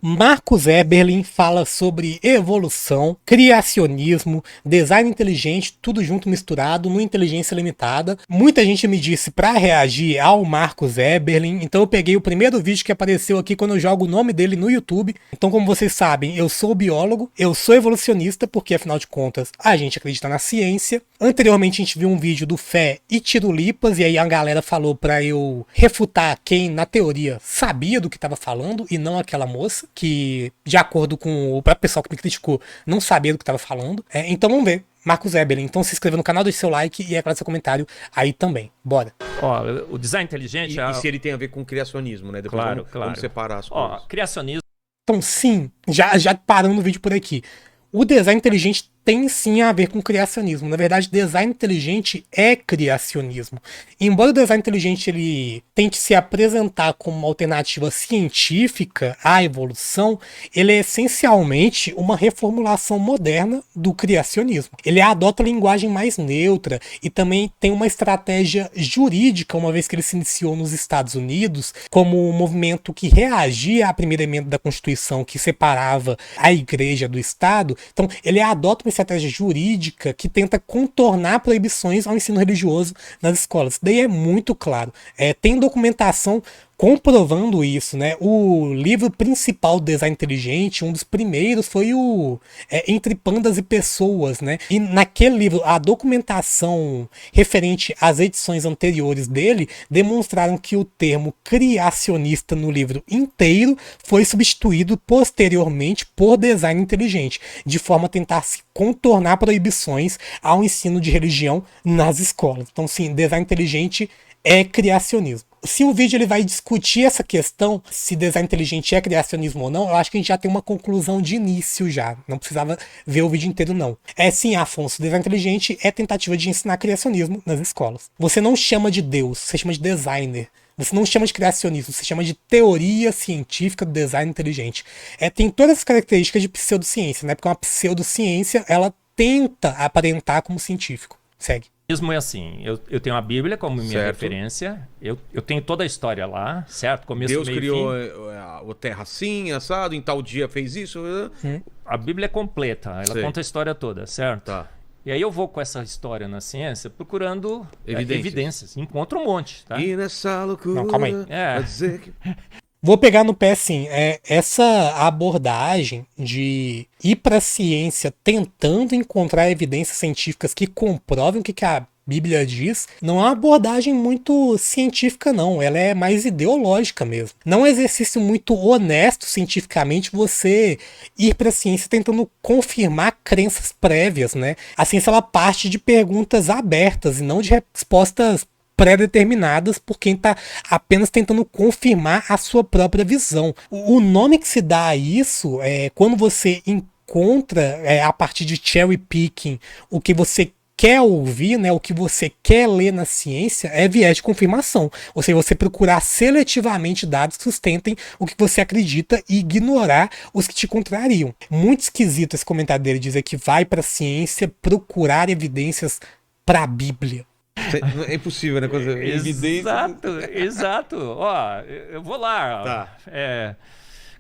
Marcus Eberlin fala sobre evolução, criacionismo, design inteligente, tudo junto misturado, no Inteligência Limitada. Muita gente me disse para reagir ao Marcus Eberlin, então eu peguei o primeiro vídeo que apareceu aqui quando eu jogo o nome dele no YouTube. Então, como vocês sabem, eu sou biólogo, eu sou evolucionista, porque afinal de contas a gente acredita na ciência. Anteriormente a gente viu um vídeo do Fé e Tirulipas, e aí a galera falou para eu refutar quem, na teoria, sabia do que estava falando e não aquela moça, que, de acordo com o próprio pessoal que me criticou, não sabia do que estava falando. Então vamos ver. Marcus Eberlin. Então se inscreva no canal, deixe seu like e é claro seu comentário aí também. Bora. Ó, o design inteligente... E se ele tem a ver com criacionismo, né? Depois vamos separar as coisas. Ó, criacionismo... Então sim, já parando o vídeo por aqui. O design inteligente tem sim a ver com criacionismo. Na verdade, design inteligente é criacionismo. Embora o design inteligente ele tente se apresentar como uma alternativa científica à evolução, ele é essencialmente uma reformulação moderna do criacionismo. Ele adota a linguagem mais neutra e também tem uma estratégia jurídica, uma vez que ele se iniciou nos Estados Unidos, como um movimento que reagia à primeira emenda da Constituição que separava a igreja do Estado. Então, ele adota uma estratégia jurídica que tenta contornar proibições ao ensino religioso nas escolas. Daí é muito claro. Tem documentação comprovando isso, né? O livro principal do design inteligente, um dos primeiros, foi o Entre Pandas e Pessoas, né? E naquele livro, a documentação referente às edições anteriores dele demonstraram que o termo criacionista no livro inteiro foi substituído posteriormente por design inteligente, de forma a tentar se contornar proibições ao ensino de religião nas escolas. Então, sim, design inteligente é criacionismo. Se o vídeo ele vai discutir essa questão, se design inteligente é criacionismo ou não, eu acho que a gente já tem uma conclusão de início já. Não precisava ver o vídeo inteiro, não. Sim, Afonso, design inteligente é tentativa de ensinar criacionismo nas escolas. Você não chama de Deus, você chama de designer. Você não chama de criacionismo, você chama de teoria científica do design inteligente. Tem todas as características de pseudociência, né? Porque uma pseudociência, ela tenta aparentar como científico. Segue. É assim, eu tenho a Bíblia como minha referência, eu tenho toda a história lá, certo? Começo, Deus meio, criou fim. a terra assim, assado, em tal dia fez isso. A Bíblia é completa, ela conta a história toda, certo? Tá. E aí eu vou com essa história na ciência procurando evidências. Encontro um monte, tá? E nessa loucura... Não, calma aí. Dizer que... Vou pegar no pé assim, essa abordagem de ir para a ciência tentando encontrar evidências científicas que comprovem o que a Bíblia diz, não é uma abordagem muito científica não, ela é mais ideológica mesmo. Não é um exercício muito honesto cientificamente você ir para a ciência tentando confirmar crenças prévias, né? A ciência ela parte de perguntas abertas e não de respostas pré-determinadas por quem está apenas tentando confirmar a sua própria visão. O nome que se dá a isso é quando você encontra a partir de cherry picking o que você quer ouvir, né, o que você quer ler na ciência é viés de confirmação. Ou seja, você procurar seletivamente dados que sustentem o que você acredita e ignorar os que te contrariam. Muito esquisito esse comentário dele dizer que vai para a ciência procurar evidências para a Bíblia. É impossível, né? Exato. Ó, eu vou lá. Tá.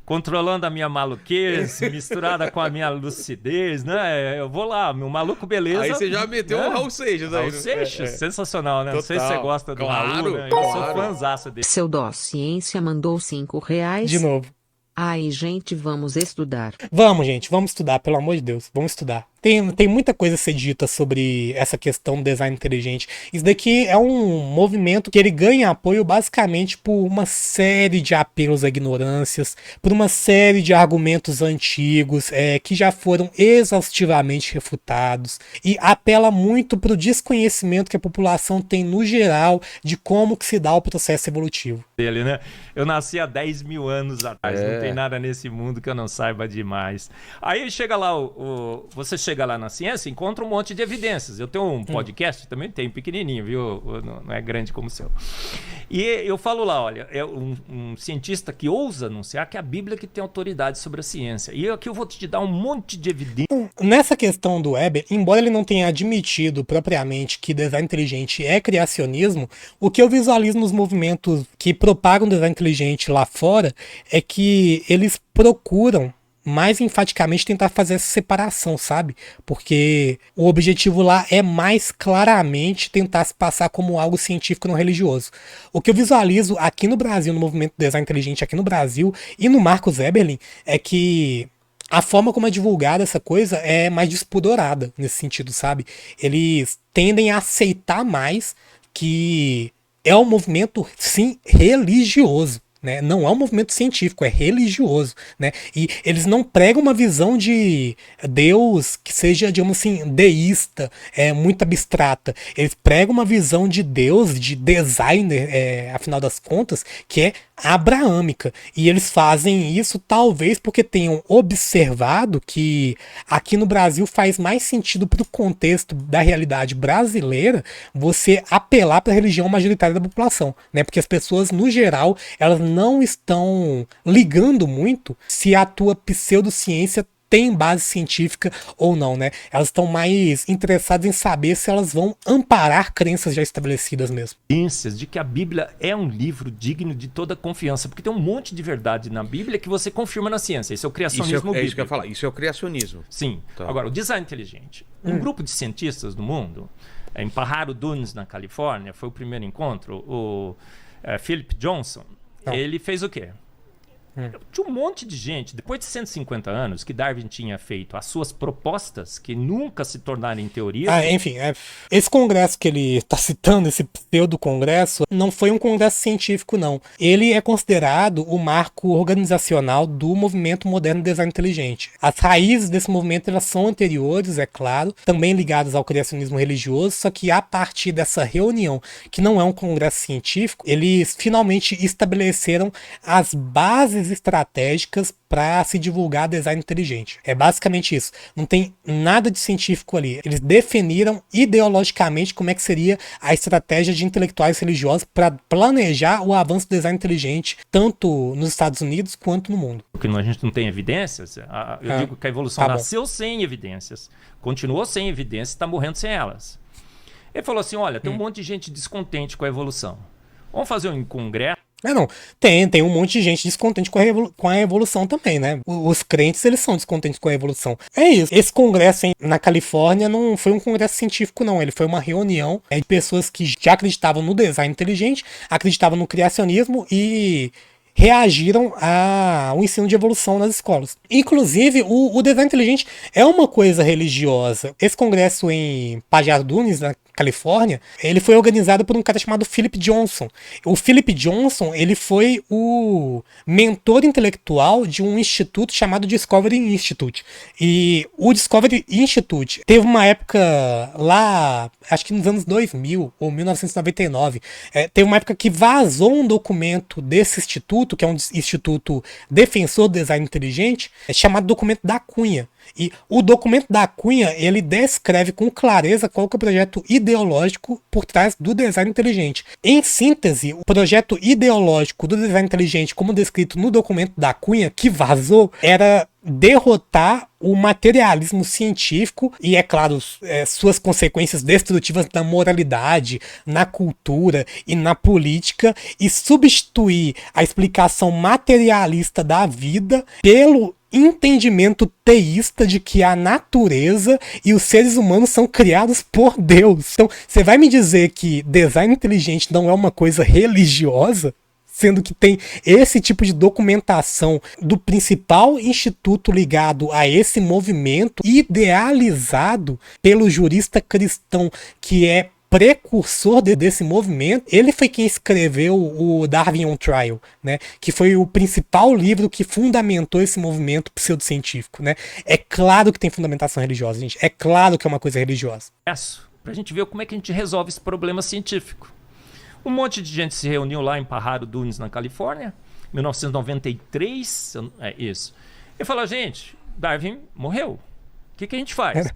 Controlando a minha maluquez, misturada com a minha lucidez, né? Eu vou lá, meu maluco beleza. Aí você já meteu o Raul Seixas aí. Raul Seixas, sensacional, né? Total. Não sei se você gosta do Raul, né? Eu sou fãzaço dele. Pseudociência mandou R$5. De novo. Ai, gente, vamos estudar. Vamos, gente, vamos estudar, pelo amor de Deus, vamos estudar. Tem muita coisa a ser dita sobre essa questão do design inteligente. Isso daqui é um movimento que ele ganha apoio basicamente por uma série de apelos a ignorâncias, por uma série de argumentos antigos que já foram exaustivamente refutados e apela muito para o desconhecimento que a população tem no geral de como que se dá o processo evolutivo. Dele, né? Eu nasci há 10 mil anos atrás, não tem nada nesse mundo que eu não saiba demais. Aí chega lá, você chega chega lá na ciência, encontra um monte de evidências. Eu tenho um podcast, também tem, pequenininho, viu? Não é grande como o seu. E eu falo lá, olha, é um cientista que ousa anunciar que é a Bíblia que tem autoridade sobre a ciência. E aqui eu vou te dar um monte de evidências. Nessa questão do Weber, embora ele não tenha admitido propriamente que design inteligente é criacionismo, o que eu visualizo nos movimentos que propagam design inteligente lá fora é que eles procuram mais enfaticamente tentar fazer essa separação, sabe? Porque o objetivo lá é mais claramente tentar se passar como algo científico não religioso. O que eu visualizo aqui no Brasil, no movimento design inteligente aqui no Brasil e no Marcos Eberlin, é que a forma como é divulgada essa coisa é mais despudorada nesse sentido, sabe? Eles tendem a aceitar mais que é um movimento, sim, religioso. Né? Não é um movimento científico, é religioso, né? E eles não pregam uma visão de Deus que seja, digamos assim, deísta, muito abstrata. Eles pregam uma visão de Deus, de designer, afinal das contas, que é abraâmica. E eles fazem isso talvez porque tenham observado que aqui no Brasil faz mais sentido para o contexto da realidade brasileira você apelar para a religião majoritária da população, né? Porque as pessoas, no geral, elas não estão ligando muito se a tua pseudociência tem base científica ou não, né? Elas estão mais interessadas em saber se elas vão amparar crenças já estabelecidas mesmo. Evidências de que a Bíblia é um livro digno de toda confiança, porque tem um monte de verdade na Bíblia que você confirma na ciência. Esse é o criacionismo bíblico. É isso que eu ia falar, isso é o criacionismo. Sim. Tá. Agora, o design inteligente. Um grupo de cientistas do mundo, em Pajaro Dunes, na Califórnia, foi o primeiro encontro, o Philip Johnson, ele fez o quê? Tinha um monte de gente, depois de 150 anos, que Darwin tinha feito as suas propostas, que nunca se tornaram em teoria. Enfim, esse congresso que ele está citando, esse pseudo-congresso, não foi um congresso científico, não. Ele é considerado o marco organizacional do movimento moderno de design inteligente. As raízes desse movimento elas são anteriores, é claro, também ligadas ao criacionismo religioso, só que a partir dessa reunião, que não é um congresso científico, eles finalmente estabeleceram as bases estratégicas para se divulgar design inteligente. É basicamente isso. Não tem nada de científico ali. Eles definiram ideologicamente como é que seria a estratégia de intelectuais religiosos para planejar o avanço do design inteligente, tanto nos Estados Unidos quanto no mundo. Porque a gente não tem evidências. Eu digo que a evolução nasceu sem evidências, continuou sem evidências, está morrendo sem elas. Ele falou assim, olha, tem um monte de gente descontente com a evolução. Vamos fazer um congresso. Não, tem um monte de gente descontente com a evolução também, né? Os crentes, eles são descontentes com a evolução. É isso. Esse congresso na Califórnia não foi um congresso científico, não. Ele foi uma reunião de pessoas que já acreditavam no design inteligente, acreditavam no criacionismo e reagiram ao ensino de evolução nas escolas. Inclusive, o design inteligente é uma coisa religiosa. Esse congresso em Pajaro Dunes, na Califórnia, ele foi organizado por um cara chamado Philip Johnson. O Philip Johnson, ele foi o mentor intelectual de um instituto chamado Discovery Institute. E o Discovery Institute teve uma época lá, acho que nos anos 2000 ou 1999, teve uma época que vazou um documento desse instituto, que é um instituto defensor do design inteligente, chamado Documento da Cunha. E o documento da Cunha, ele descreve com clareza qual que é o projeto ideológico por trás do design inteligente. Em síntese, o projeto ideológico do design inteligente, como descrito no documento da Cunha, que vazou, era derrotar o materialismo científico e, é claro, suas consequências destrutivas na moralidade, na cultura e na política, e substituir a explicação materialista da vida pelo entendimento teísta de que a natureza e os seres humanos são criados por Deus. Então, você vai me dizer que design inteligente não é uma coisa religiosa? Sendo que tem esse tipo de documentação do principal instituto ligado a esse movimento, idealizado pelo jurista cristão que é precursor desse movimento. Ele foi quem escreveu o Darwin on Trial, né? Que foi o principal livro que fundamentou esse movimento pseudocientífico, né? É claro que tem fundamentação religiosa, gente. É claro que é uma coisa religiosa. Pra gente ver como é que a gente resolve esse problema científico. Um monte de gente se reuniu lá em Pajaro Dunes, na Califórnia, 1993, é isso. E falou, gente, Darwin morreu. que a gente faz?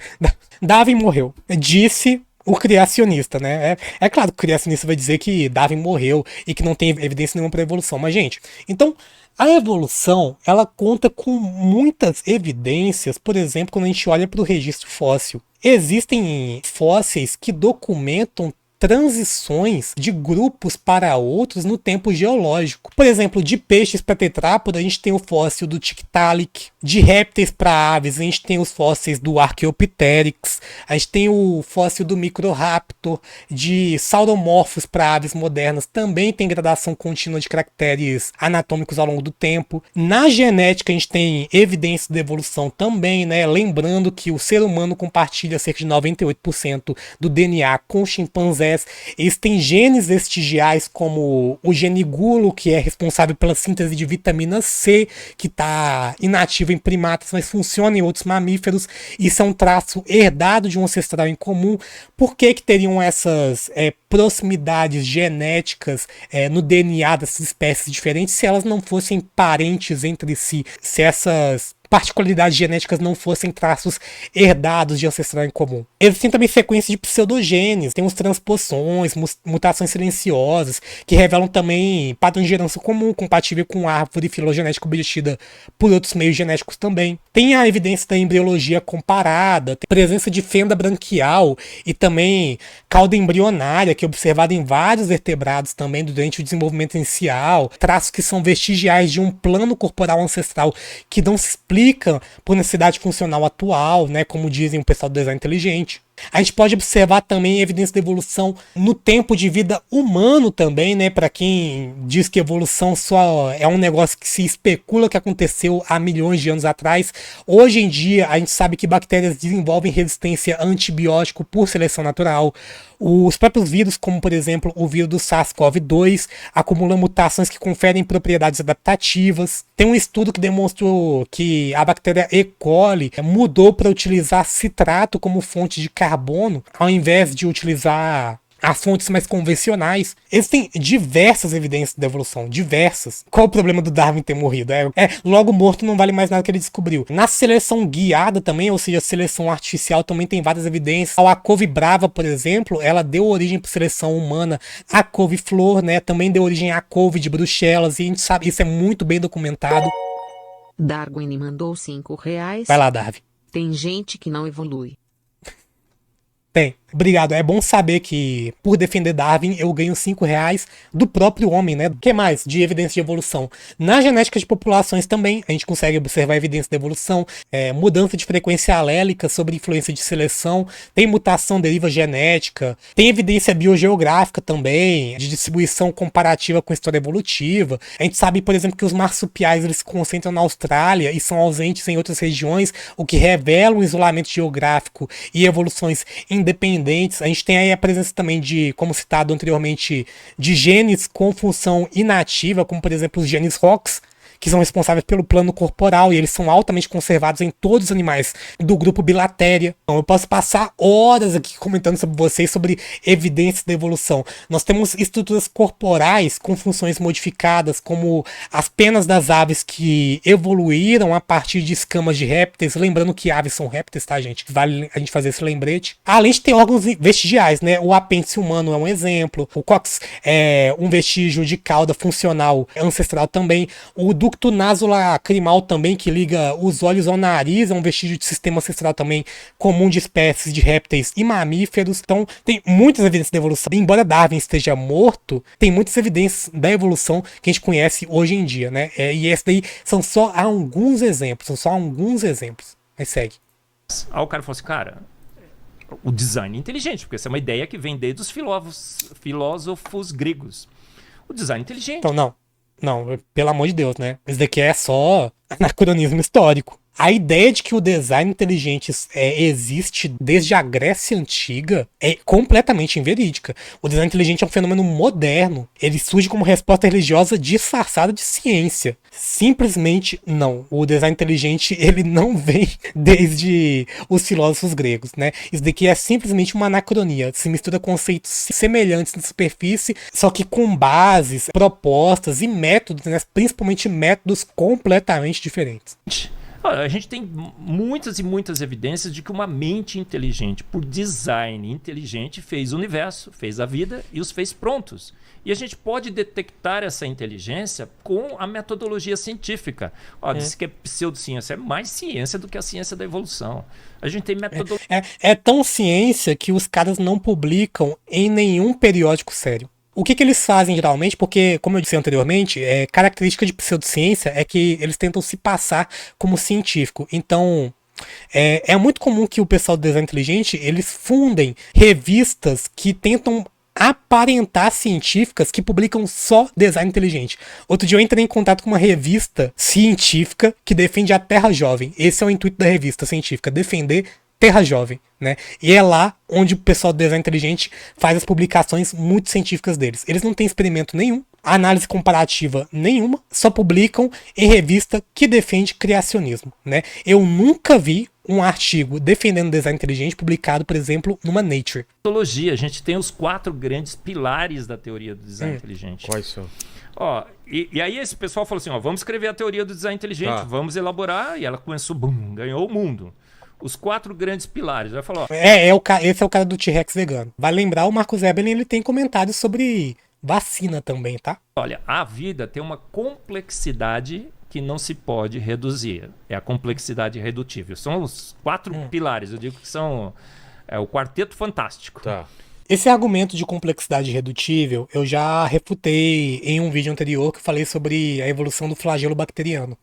Darwin morreu. Disse o criacionista, né? É claro que o criacionista vai dizer que Darwin morreu e que não tem evidência nenhuma para evolução. Mas, gente, então a evolução, ela conta com muitas evidências, por exemplo, quando a gente olha para o registro fóssil. Existem fósseis que documentam transições de grupos para outros no tempo geológico. Por exemplo, de peixes para tetrápoda, a gente tem o fóssil do Tiktaalik. De répteis para aves, a gente tem os fósseis do Archaeopteryx. A gente tem o fóssil do Microraptor. De sauromorfos para aves modernas, também tem gradação contínua de caracteres anatômicos ao longo do tempo. Na genética, a gente tem evidências de evolução também, né? Lembrando que o ser humano compartilha cerca de 98% do DNA com chimpanzés. Eles têm genes vestigiais como o gene gulo, que é responsável pela síntese de vitamina C, que está inativo em primatas, mas funciona em outros mamíferos. Isso é um traço herdado de um ancestral em comum. Por que teriam essas proximidades genéticas no DNA dessas espécies diferentes se elas não fossem parentes entre si? Se essas particularidades genéticas não fossem traços herdados de ancestral em comum. Existem também sequências de pseudogenes, temos transposições, mutações silenciosas, que revelam também padrões de herança comum, compatível com árvore filogenética obtida por outros meios genéticos também. Tem a evidência da embriologia comparada, tem presença de fenda branquial e também cauda embrionária, que é observada em vários vertebrados também durante o desenvolvimento inicial, traços que são vestigiais de um plano corporal ancestral que não se explica por necessidade funcional atual, né, como dizem o pessoal do design inteligente. A gente pode observar também evidência de evolução no tempo de vida humano também, né? Para quem diz que evolução só é um negócio que se especula que aconteceu há milhões de anos atrás. Hoje em dia, a gente sabe que bactérias desenvolvem resistência a antibiótico por seleção natural. Os próprios vírus, como por exemplo o vírus do SARS-CoV-2, acumulam mutações que conferem propriedades adaptativas. Tem um estudo que demonstrou que a bactéria E. coli mudou para utilizar citrato como fonte de carbono, ao invés de utilizar as fontes mais convencionais. Existem diversas evidências da evolução, diversas. Qual o problema do Darwin ter morrido? Logo morto não vale mais nada que ele descobriu. Na seleção guiada também, ou seja, seleção artificial, também tem várias evidências. A couve brava, por exemplo, ela deu origem para seleção humana. A couve-flor, né, também deu origem à couve de Bruxelas, e a gente sabe, isso é muito bem documentado. Darwin mandou R$5. Vai lá, Darwin. Tem gente que não evolui. Tem. Obrigado. É bom saber que, por defender Darwin, eu ganho R$5 do próprio homem, né? O que mais de evidência de evolução? Na genética de populações também, a gente consegue observar evidência de evolução, mudança de frequência alélica sobre influência de seleção, tem mutação deriva genética, tem evidência biogeográfica também, de distribuição comparativa com história evolutiva. A gente sabe, por exemplo, que os marsupiais eles se concentram na Austrália e são ausentes em outras regiões, o que revela um isolamento geográfico e evoluções independentes. A gente tem aí a presença também de, como citado anteriormente, de genes com função inativa, como por exemplo os genes ROX, que são responsáveis pelo plano corporal, e eles são altamente conservados em todos os animais do grupo Bilateria. Então, eu posso passar horas aqui comentando sobre vocês sobre evidências da evolução. Nós temos estruturas corporais com funções modificadas, como as penas das aves que evoluíram a partir de escamas de répteis, lembrando que aves são répteis, tá, gente? Vale a gente fazer esse lembrete. Além de ter órgãos vestigiais, né? O apêndice humano é um exemplo, o cóccix é um vestígio de cauda funcional ancestral também, o ducto nasolacrimal também, que liga os olhos ao nariz, é um vestígio de sistema ancestral também comum de espécies de répteis e mamíferos. Então tem muitas evidências da evolução. Embora Darwin esteja morto, tem muitas evidências da evolução que a gente conhece hoje em dia, né? E esses daí são só alguns exemplos, Mas segue. Aí o cara falou assim, cara, o design é inteligente, porque essa é uma ideia que vem desde os filósofos gregos. O design é inteligente. Então não, pelo amor de Deus, né? Isso daqui é só anacronismo histórico. A ideia de que o design inteligente existe desde a Grécia Antiga é completamente inverídica. O design inteligente é um fenômeno moderno. Ele surge como resposta religiosa disfarçada de ciência. Simplesmente não. O design inteligente ele não vem desde os filósofos gregos, né? Isso daqui é simplesmente uma anacronia. Se mistura conceitos semelhantes na superfície, só que com bases, propostas e métodos, né? Principalmente métodos completamente diferentes. Olha, a gente tem muitas e muitas evidências de que uma mente inteligente, por design inteligente, fez o universo, fez a vida e os fez prontos. E a gente pode detectar essa inteligência com a metodologia científica. Diz que é pseudociência, é mais ciência do que a ciência da evolução. A gente tem metodologia. É tão ciência que os caras não publicam em nenhum periódico sério. O que eles fazem geralmente, porque, como eu disse anteriormente, característica de pseudociência é que eles tentam se passar como científico. Então, é muito comum que o pessoal do design inteligente, eles fundem revistas que tentam aparentar científicas que publicam só design inteligente. Outro dia eu entrei em contato com uma revista científica que defende a Terra Jovem. Esse é o intuito da revista científica, defender Terra Jovem, né? E é lá onde o pessoal do design inteligente faz as publicações muito científicas deles. Eles não têm experimento nenhum, análise comparativa nenhuma, só publicam em revista que defende criacionismo, né? Eu nunca vi um artigo defendendo design inteligente publicado, por exemplo, numa Nature. A gente tem os 4 grandes pilares da teoria do design inteligente. Quais são? E aí esse pessoal falou assim, vamos escrever a teoria do design inteligente, vamos elaborar, e ela começou, ganhou o mundo. Os 4 grandes pilares. Vai falar, esse é o cara do T-Rex vegano. Vai lembrar, o Marcus Eberlin, ele tem comentários sobre vacina também, tá? Olha, a vida tem uma complexidade que não se pode reduzir. É a complexidade irredutível. São os 4 pilares. Eu digo que são o quarteto fantástico. Tá. Esse argumento de complexidade irredutível, eu já refutei em um vídeo anterior que eu falei sobre a evolução do flagelo bacteriano.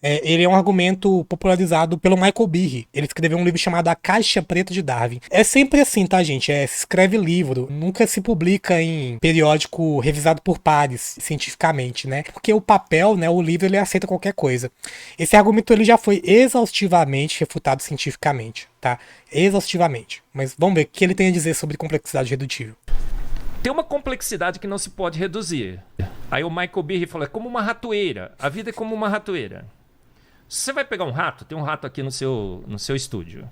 Ele é um argumento popularizado pelo Michael Behe. Ele escreveu um livro chamado A Caixa Preta de Darwin. É sempre assim, tá, gente? Se escreve livro, nunca se publica em periódico revisado por pares, cientificamente, né? Porque o papel, né, o livro, ele aceita qualquer coisa. Esse argumento ele já foi exaustivamente refutado cientificamente, tá? Exaustivamente. Mas vamos ver o que ele tem a dizer sobre complexidade redutível. Tem uma complexidade que não se pode reduzir. Aí o Michael Behe falou, é como uma ratoeira. A vida é como uma ratoeira. Você vai pegar um rato, tem um rato aqui no seu estúdio.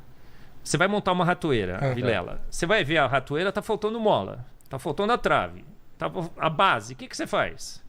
Você vai montar uma ratoeira, Vilela. Você vai ver a ratoeira, tá faltando mola, tá faltando a trave, tá a base. O que você faz?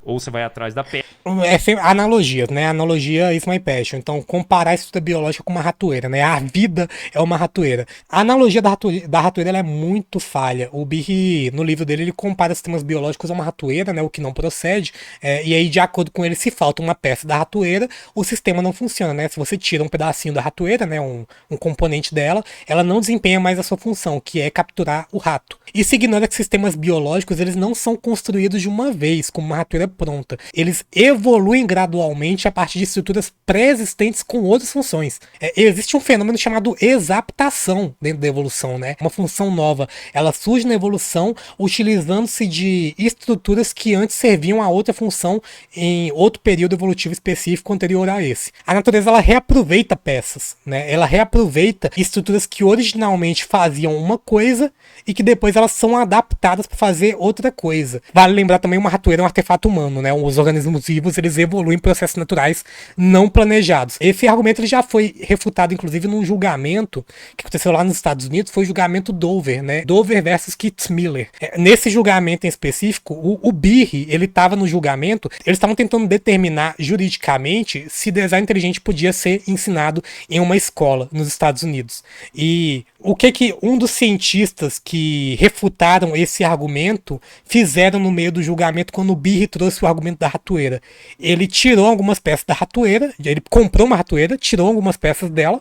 Ou você vai atrás da pedra. É sempre analogias, né? Analogia is my passion. Então, comparar a estrutura biológica com uma ratoeira, né? A vida é uma ratoeira. A analogia da ratoeira ela é muito falha. O Behe, no livro dele, ele compara sistemas biológicos a uma ratoeira, né? O que não procede. E aí, de acordo com ele, se falta uma peça da ratoeira, o sistema não funciona, né? Se você tira um pedacinho da ratoeira, né? Um componente dela, ela não desempenha mais a sua função, que é capturar o rato. E se ignora que sistemas biológicos, eles não são construídos de uma vez, como uma ratoeira pronta. Eles evoluem gradualmente a partir de estruturas pré-existentes com outras funções. Existe um fenômeno chamado exaptação dentro da evolução, né? Uma função nova. Ela surge na evolução utilizando-se de estruturas que antes serviam a outra função em outro período evolutivo específico anterior a esse. A natureza ela reaproveita peças, né? Ela reaproveita estruturas que originalmente faziam uma coisa e que depois elas são adaptadas para fazer outra coisa. Vale lembrar também uma ratoeira é um artefato humano, né? Os organismos vivos, eles evoluem em processos naturais não planejados. Esse argumento ele já foi refutado, inclusive, num julgamento que aconteceu lá nos Estados Unidos, foi o julgamento Dover, né? Dover versus Kitzmiller. Nesse julgamento em específico, o Behe, ele estava no julgamento, eles estavam tentando determinar juridicamente se design inteligente podia ser ensinado em uma escola nos Estados Unidos. E o que um dos cientistas que refutaram esse argumento fizeram no meio do julgamento quando o Behe trouxe o argumento da ratoeira? Ele tirou algumas peças da ratoeira, ele comprou uma ratoeira, tirou algumas peças dela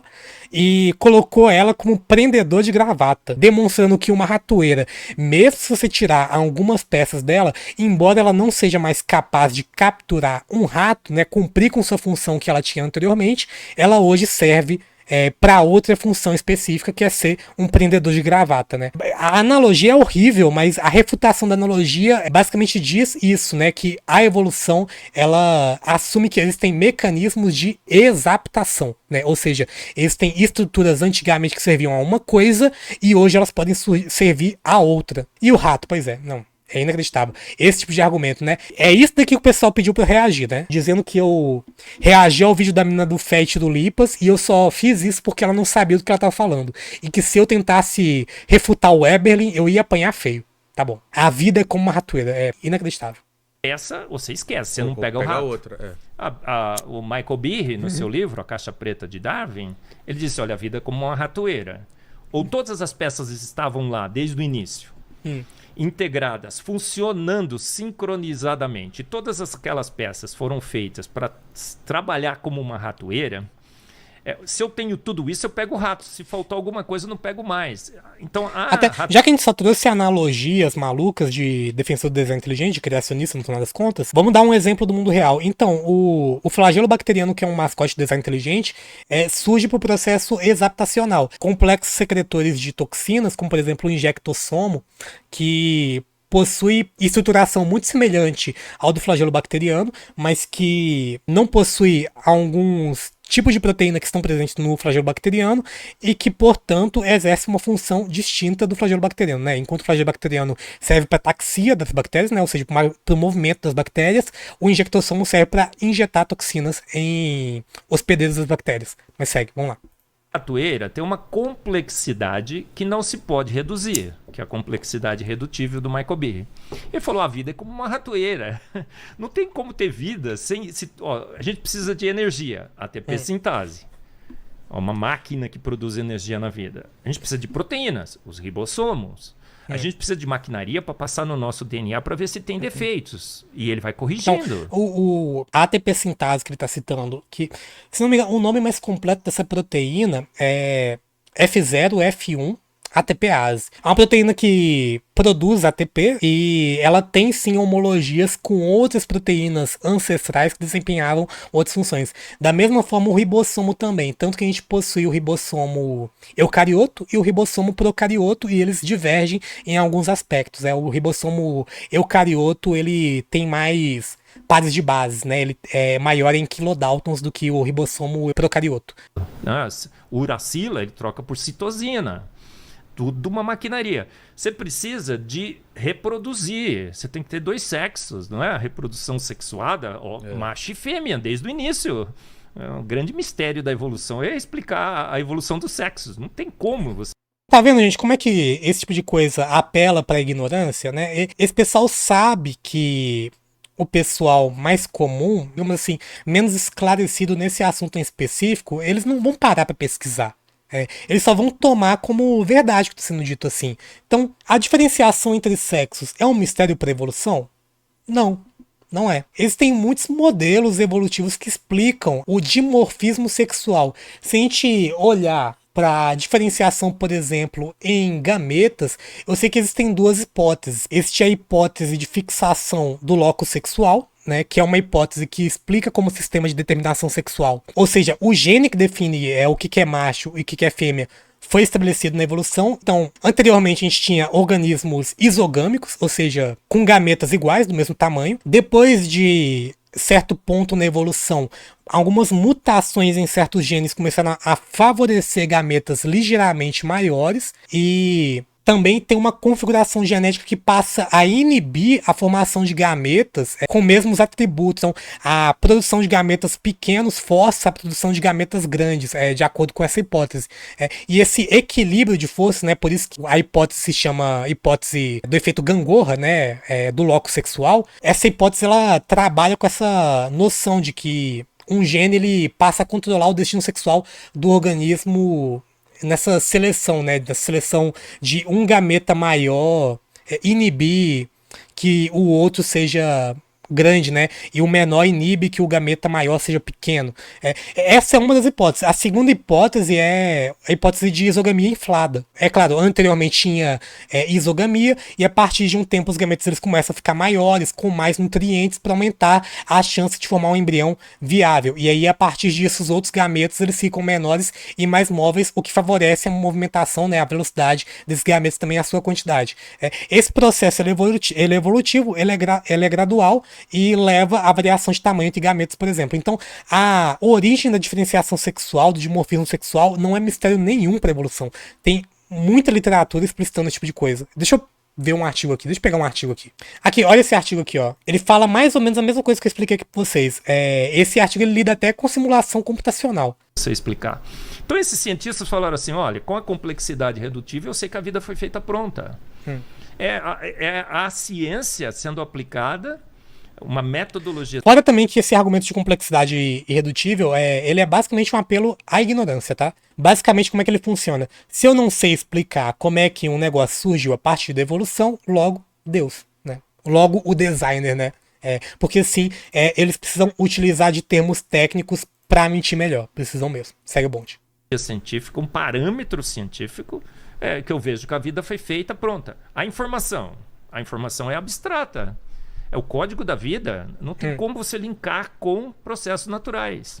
e colocou ela como prendedor de gravata, demonstrando que uma ratoeira, mesmo se você tirar algumas peças dela, embora ela não seja mais capaz de capturar um rato, né, cumprir com sua função que ela tinha anteriormente, ela hoje serve para outra função específica, que é ser um prendedor de gravata, né? A analogia é horrível, mas a refutação da analogia basicamente diz isso, né? Que a evolução, ela assume que existem mecanismos de exaptação, né? Ou seja, existem estruturas antigamente que serviam a uma coisa e hoje elas podem servir a outra. E o rato, pois é, não. É inacreditável. Esse tipo de argumento, né? É isso daqui que o pessoal pediu pra eu reagir, né? Dizendo que eu reagi ao vídeo da menina do Fett do Lipas e eu só fiz isso porque ela não sabia do que ela tava falando. E que se eu tentasse refutar o Eberlin, eu ia apanhar feio. Tá bom. A vida é como uma ratoeira. É inacreditável. Essa você esquece, você não pega o rato. Outra, O Michael Behe, no seu livro, A Caixa Preta de Darwin, ele disse, olha, a vida é como uma ratoeira. Ou todas as peças estavam lá desde o início, integradas, funcionando sincronizadamente. Todas aquelas peças foram feitas para trabalhar como uma ratoeira. Se eu tenho tudo isso, eu pego o rato. Se faltar alguma coisa, eu não pego mais. Então, já que a gente só trouxe analogias malucas de defensor do design inteligente, de criacionista, no final das contas, vamos dar um exemplo do mundo real. Então, o flagelo bacteriano, que é um mascote de design inteligente, surge por processo exaptacional. Complexos secretores de toxinas, como por exemplo o injectossomo, que possui estruturação muito semelhante ao do flagelo bacteriano, mas que não possui alguns tipos de proteína que estão presentes no flagelo bacteriano e que, portanto, exerce uma função distinta do flagelo bacteriano, né? Enquanto o flagelo bacteriano serve para taxia das bactérias, né? Ou seja, para o movimento das bactérias, o injectossomo serve para injetar toxinas em hospedeiros das bactérias. Mas segue, vamos lá. A ratoeira tem uma complexidade que não se pode reduzir, que é a complexidade redutível do Michael Behe. Ele falou, a vida é como uma ratoeira. Não tem como ter vida sem... a gente precisa de energia, ATP sintase. Uma máquina que produz energia na vida. A gente precisa de proteínas, os ribossomos. A gente precisa de maquinaria para passar no nosso DNA para ver se tem defeitos. E ele vai corrigindo. Então, a ATP sintase que ele está citando, que, se não me engano, o nome mais completo dessa proteína é F0F1 ATPase. É uma proteína que produz ATP e ela tem sim homologias com outras proteínas ancestrais que desempenhavam outras funções. Da mesma forma o ribossomo também, tanto que a gente possui o ribossomo eucarioto e o ribossomo procarioto e eles divergem em alguns aspectos. O ribossomo eucarioto ele tem mais pares de bases, né? Ele é maior em kilodaltons do que o ribossomo procarioto. O uracila ele troca por citosina. Tudo uma maquinaria. Você precisa de reproduzir. Você tem que ter 2 sexos, não é? A reprodução sexuada, macho e fêmea, desde o início. É um grande mistério da evolução. É explicar a evolução dos sexos. Não tem como você... Tá vendo, gente, como é que esse tipo de coisa apela pra ignorância, né? Esse pessoal sabe que o pessoal mais comum, digamos assim, menos esclarecido nesse assunto em específico, eles não vão parar pra pesquisar. Eles só vão tomar como verdade o que está sendo dito assim. Então, a diferenciação entre sexos é um mistério para a evolução? Não, não é. Existem muitos modelos evolutivos que explicam o dimorfismo sexual. Se a gente olhar para a diferenciação, por exemplo, em gametas, eu sei que existem 2 hipóteses. Existe a hipótese de fixação do locus sexual, né, que é uma hipótese que explica como sistema de determinação sexual. Ou seja, o gene que define o que é macho e o que é fêmea foi estabelecido na evolução. Então, anteriormente a gente tinha organismos isogâmicos, ou seja, com gametas iguais, do mesmo tamanho. Depois de certo ponto na evolução, algumas mutações em certos genes começaram a favorecer gametas ligeiramente maiores e... também tem uma configuração genética que passa a inibir a formação de gametas com os mesmos atributos. Então, a produção de gametas pequenos força a produção de gametas grandes, de acordo com essa hipótese. E esse equilíbrio de forças, né, por isso que a hipótese se chama hipótese do efeito gangorra, né, do locus sexual. Essa hipótese ela trabalha com essa noção de que um gene ele passa a controlar o destino sexual do organismo nessa seleção, né, da seleção de um gameta maior inibir que o outro seja grande, né, e o menor inibe que o gameta maior seja pequeno. Essa é uma das hipóteses. A segunda hipótese é a hipótese de isogamia inflada. É claro, anteriormente tinha isogamia e a partir de um tempo os gametas eles começam a ficar maiores, com mais nutrientes para aumentar a chance de formar um embrião viável. E aí a partir disso os outros gametas eles ficam menores e mais móveis, o que favorece a movimentação, né, a velocidade desses gametas também a sua quantidade. Esse processo ele é evolutivo, ele é gradual e leva à variação de tamanho entre gametas, por exemplo. Então, a origem da diferenciação sexual, do dimorfismo sexual, não é mistério nenhum para a evolução. Tem muita literatura explicitando esse tipo de coisa. Deixa eu ver um artigo aqui. Deixa eu pegar um artigo aqui. Aqui, olha esse artigo aqui, ó. Ele fala mais ou menos a mesma coisa que eu expliquei aqui para vocês. Esse artigo ele lida até com simulação computacional. Você explicar. Então, esses cientistas falaram assim, olha, com a complexidade redutível, eu sei que a vida foi feita pronta. É a ciência sendo aplicada. uma metodologia. Fora também que esse argumento de complexidade irredutível, ele é basicamente um apelo à ignorância, tá? Basicamente, como é que ele funciona? Se eu não sei explicar como é que um negócio surgiu a partir da evolução, logo Deus, né? Logo o designer, né? Porque sim, eles precisam utilizar de termos técnicos pra mentir melhor. Precisam mesmo. Segue o bonde. Científico, um parâmetro científico que eu vejo que a vida foi feita pronta. A informação é abstrata. É o código da vida. Não tem como você linkar com processos naturais.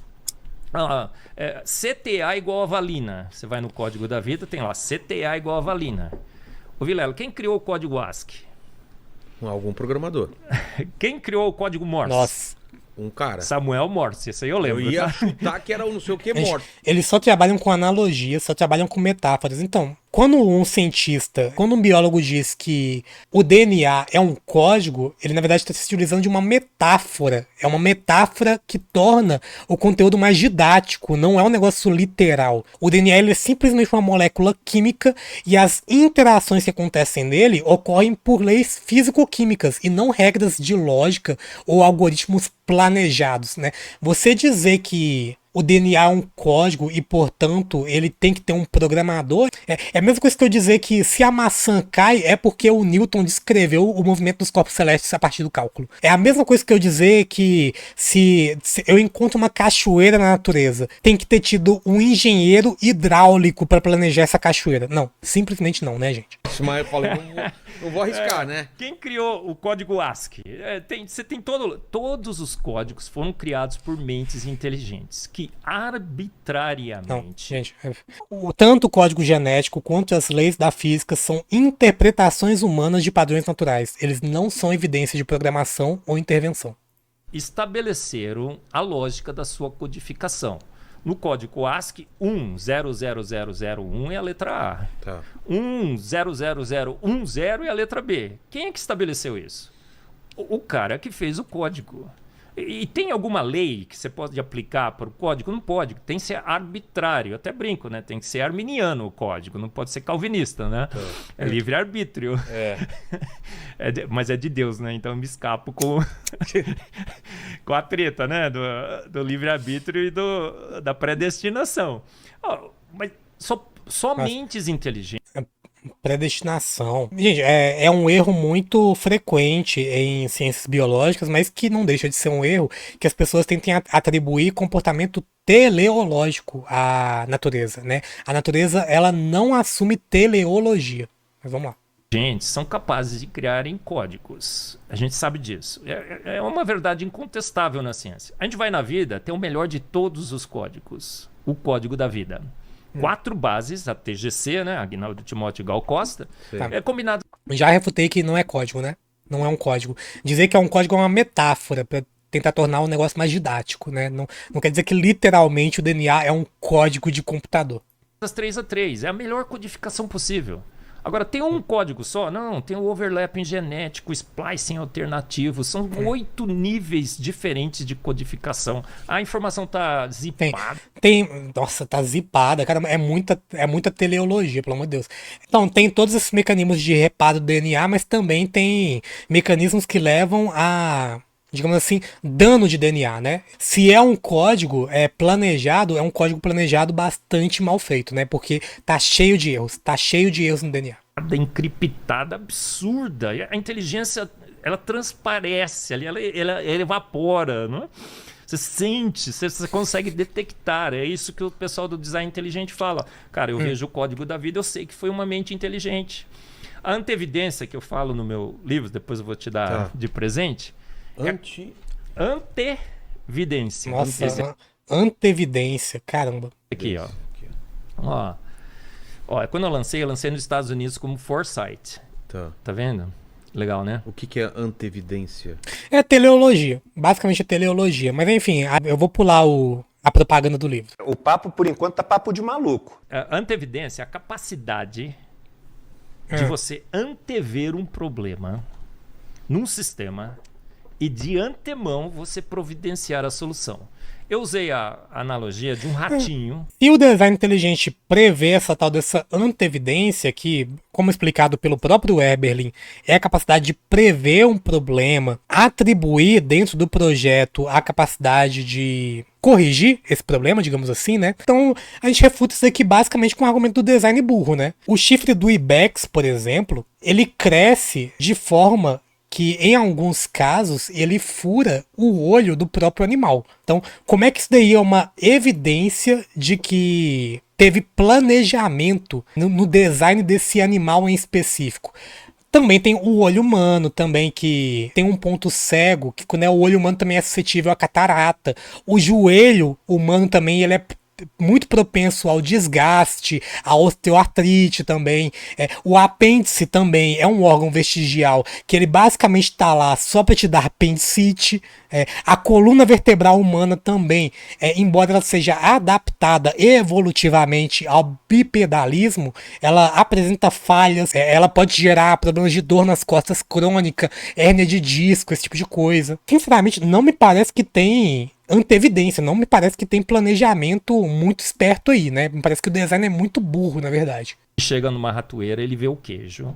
CTA igual a valina. Você vai no código da vida, tem lá CTA igual a valina. Ô Vilela, quem criou o código ASCII? Algum programador. Quem criou o código Morse? Nossa. Um cara. Samuel Morse, isso aí eu lembro. Eu ia chutar que era o não sei o que Morse. Eles só trabalham com analogias, só trabalham com metáforas. Então, quando um biólogo diz que o DNA é um código, ele na verdade está se utilizando de uma metáfora. É uma metáfora que torna o conteúdo mais didático, não é um negócio literal. O DNA ele é simplesmente uma molécula química e as interações que acontecem nele ocorrem por leis físico-químicas e não regras de lógica ou algoritmos planejados, né? Você dizer que o DNA é um código e, portanto, ele tem que ter um programador. É a mesma coisa que eu dizer que se a maçã cai é porque o Newton descreveu o movimento dos corpos celestes a partir do cálculo. É a mesma coisa que eu dizer que se eu encontro uma cachoeira na natureza, tem que ter tido um engenheiro hidráulico para planejar essa cachoeira. Não, simplesmente não, né, gente? Mas eu falei, não vou arriscar, né? Quem criou o código ASCII? Você tem todos os códigos foram criados por mentes inteligentes que arbitrariamente. Não, gente, tanto o código genético quanto as leis da física são interpretações humanas de padrões naturais. Eles não são evidência de programação ou intervenção. Estabeleceram a lógica da sua codificação. No código ASCII, 100001 é a letra A. Tá. 100010 é a letra B. Quem é que estabeleceu isso? O cara que fez o código. E tem alguma lei que você pode aplicar para o código? Não pode. Tem que ser arbitrário. Eu até brinco, né? Tem que ser arminiano o código. Não pode ser calvinista, né? É livre-arbítrio. Mas é de Deus, né? Então eu me escapo com a treta, né? Do livre-arbítrio e da predestinação. Mas só mentes inteligentes. Predestinação. Gente, é um erro muito frequente em ciências biológicas, mas que não deixa de ser um erro que as pessoas tentem atribuir comportamento teleológico à natureza, né? A natureza, ela não assume teleologia. Mas vamos lá. Gente, são capazes de criarem códigos. A gente sabe disso. É uma verdade incontestável na ciência. A gente vai na vida, tem o melhor de todos os códigos. O código da vida. 4 bases, a TGC, né? Aguinaldo Timóteo Gal Costa. É combinado. Já refutei que não é código, né? Não é um código. Dizer que é um código é uma metáfora para tentar tornar o negócio mais didático, né? Não quer dizer que literalmente o DNA é um código de computador. 3 é a melhor codificação possível. Agora, tem um código só? Não, tem o overlapping genético, splicing alternativo. São 8 níveis diferentes de codificação. A informação tá zipada. Nossa, tá zipada. Cara, é muita teleologia, pelo amor de Deus. Então, tem todos esses mecanismos de reparo do DNA, mas também tem mecanismos que levam a, digamos assim, dano de DNA, né? Se é um código planejado, é um código planejado bastante mal feito, né? Porque tá cheio de erros no DNA. Encriptada absurda. A inteligência, ela transparece ali, ela evapora, não é? Você sente, você consegue detectar. É isso que o pessoal do design inteligente fala. Cara, eu vejo o código da vida, eu sei que foi uma mente inteligente. A antevidência que eu falo no meu livro, depois eu vou te dar de presente. Antevidência. Nossa, antevidência, caramba. Aqui, ó. Quando eu lancei nos Estados Unidos como Foresight. Tá vendo? Legal, né? O que é antevidência? É teleologia. Basicamente é teleologia. Mas enfim, eu vou pular a propaganda do livro. O papo, por enquanto, tá papo de maluco. A antevidência é a capacidade de você antever um problema num sistema e de antemão você providenciar a solução. Eu usei a analogia de um ratinho. E o design inteligente prevê dessa antevidência que, como explicado pelo próprio Eberlin, é a capacidade de prever um problema, atribuir dentro do projeto a capacidade de corrigir esse problema, digamos assim, né? Então, a gente refuta isso aqui basicamente com o argumento do design burro, né? O chifre do Ibex, por exemplo, ele cresce de forma que, em alguns casos, ele fura o olho do próprio animal. Então, como é que isso daí é uma evidência de que teve planejamento no design desse animal em específico? Também tem o olho humano, também, que tem um ponto cego, que quando é o olho humano também é suscetível à catarata. O joelho humano também, ele é muito propenso ao desgaste, à osteoartrite também. O apêndice também é um órgão vestigial que ele basicamente está lá só para te dar apendicite. A coluna vertebral humana também, embora ela seja adaptada evolutivamente ao bipedalismo, ela apresenta falhas, ela pode gerar problemas de dor nas costas crônica, hérnia de disco, esse tipo de coisa. Sinceramente, não me parece que tem antevidência, não me parece que tem planejamento muito esperto aí, né? Me parece que o design é muito burro, na verdade. Chega numa ratoeira, ele vê o queijo,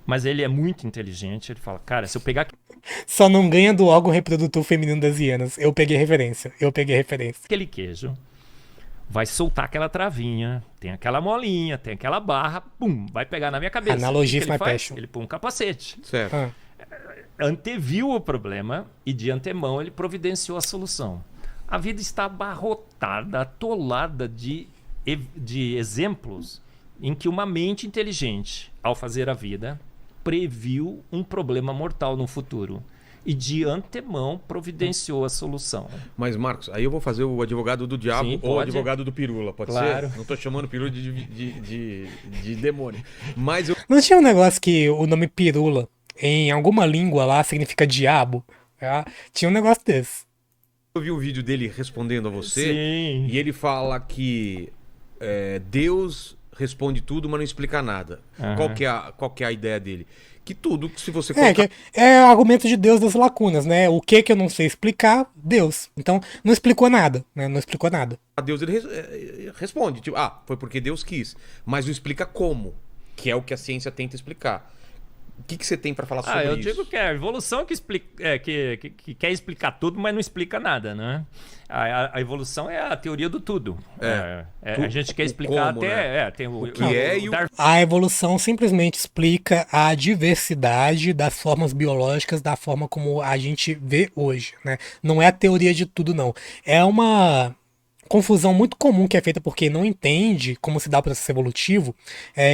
mas ele é muito inteligente, ele fala, cara, se eu pegar... Só não ganha do órgão reprodutor feminino das hienas. Eu peguei referência. Aquele queijo vai soltar aquela travinha, tem aquela molinha, tem aquela barra, pum, vai pegar na minha cabeça. Analogia my passion. Ele põe um capacete. Certo. Anteviu o problema e de antemão ele providenciou a solução. A vida está abarrotada, atolada de exemplos em que uma mente inteligente, ao fazer a vida, previu um problema mortal no futuro e de antemão providenciou a solução. Mas, Marcos, aí eu vou fazer o advogado do diabo. Sim, ou o pode. advogado do pirula, pode Claro. ser? Não tô chamando pirula de demônio. Mas eu... Não tinha um negócio que o nome pirula, em alguma língua lá, significa diabo? Tinha um negócio desse. Eu vi um vídeo dele respondendo a você. Sim. E ele fala que Deus responde tudo, mas não explica nada. Uhum. Qual que é a ideia dele? Que tudo, se você colocar... É argumento de Deus das lacunas, né? O que eu não sei explicar, Deus. Então, não explicou nada, né? Não explicou nada. A Deus ele responde, tipo, foi porque Deus quis. Mas não explica como, que é o que a ciência tenta explicar. O que você tem para falar sobre isso? Eu digo que é a evolução que quer explicar tudo, mas não explica nada, né? A evolução é a teoria do tudo. A gente quer explicar como, até... né? Tem o que é e o... A evolução simplesmente explica a diversidade das formas biológicas da forma como a gente vê hoje, né? Não é a teoria de tudo, não. É uma confusão muito comum que é feita por quem não entende como se dá o processo evolutivo,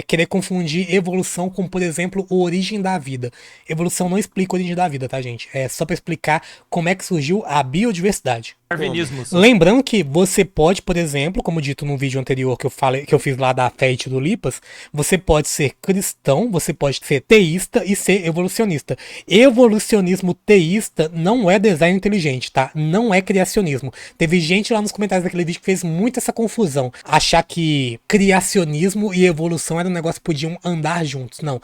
querer confundir evolução com, por exemplo, a origem da vida. Evolução não explica a origem da vida, tá, gente? É só para explicar como é que surgiu a biodiversidade. Darwinismo. Lembrando que você pode, por exemplo, como dito no vídeo anterior que eu fiz lá da fé e do Lipas, você pode ser cristão, você pode ser teísta e ser evolucionista. Evolucionismo teísta não é design inteligente, tá? Não é criacionismo. Teve gente lá nos comentários daquele vídeo que fez muito essa confusão. Achar que criacionismo e evolução era um negócio que podiam andar juntos. Não.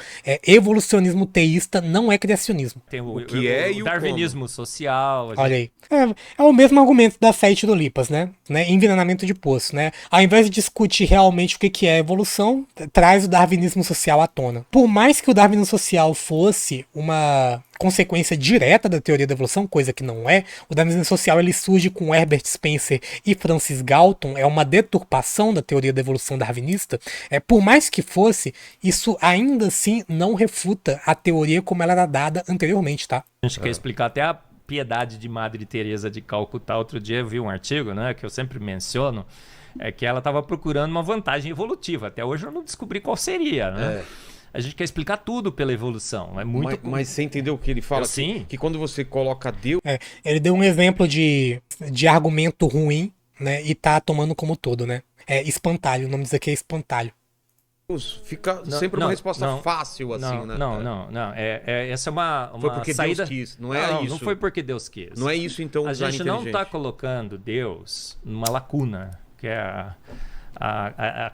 Evolucionismo teísta não é criacionismo. Tem o e o darwinismo social. Olha aí. É o mesmo argumento da fé e do Lipas, né? Envenenamento de poço, né? Ao invés de discutir realmente o que é evolução, traz o darwinismo social à tona. Por mais que o darwinismo social fosse uma consequência direta da teoria da evolução, coisa que não é, o darwinismo social ele surge com Herbert Spencer e Francis Galton, é uma deturpação da teoria da evolução darwinista. Por mais que fosse, isso ainda assim não refuta a teoria como ela era dada anteriormente, tá? A gente quer explicar até a piedade de Madre Teresa de Calcutá. Outro dia eu vi um artigo, né, que eu sempre menciono, que ela estava procurando uma vantagem evolutiva. Até hoje eu não descobri qual seria, né? A gente quer explicar tudo pela evolução. É muito... mas você entendeu o que ele fala? Sim. Que quando você coloca Deus... Ele deu um exemplo de argumento ruim, né, e tá tomando como todo, né? Espantalho, o nome disso aqui é espantalho. Fica sempre uma resposta fácil, assim, né? Não. Essa é uma foi porque saída... Deus quis, não é isso. Não foi porque Deus quis. Não é isso, então, a design gente não inteligente. está colocando Deus numa lacuna, que é a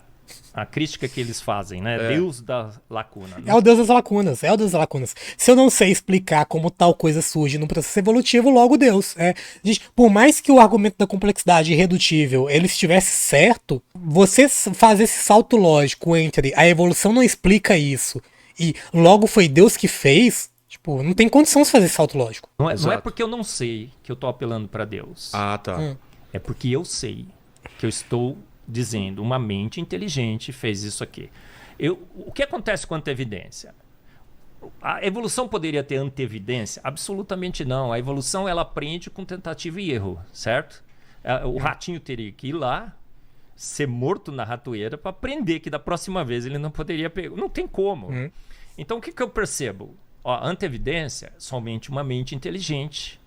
A crítica que eles fazem, né? Deus da lacuna. É o Deus das lacunas, é o Deus das lacunas. Se eu não sei explicar como tal coisa surge no processo evolutivo, logo Deus. Gente, por mais que o argumento da complexidade irredutível ele estivesse certo, você fazer esse salto lógico entre a evolução não explica isso e logo foi Deus que fez, tipo, não tem condição de fazer esse salto lógico. Não é Exato. porque eu não sei que eu tô apelando para Deus. Ah, tá. É porque eu sei que eu estou dizendo uma mente inteligente fez isso aqui. O que acontece com a antevidência? A evolução poderia ter antevidência? Absolutamente não. A evolução ela aprende com tentativa e erro, certo? O ratinho teria que ir lá, ser morto na ratoeira para aprender que da próxima vez ele não poderia pegar. Não tem como. Então o que eu percebo? A antevidência, somente uma mente inteligente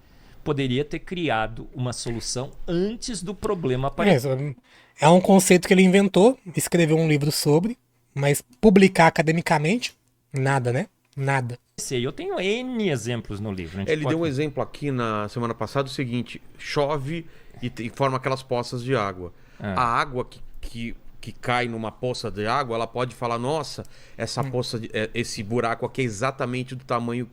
poderia ter criado uma solução antes do problema aparecer. É um conceito que ele inventou, escreveu um livro sobre, mas publicar academicamente, nada, né? Nada. Eu tenho N exemplos no livro. Ele deu um exemplo aqui na semana passada, o seguinte: chove e forma aquelas poças de água. A água que cai numa poça de água, ela pode falar, nossa, essa poça, esse buraco aqui é exatamente do tamanho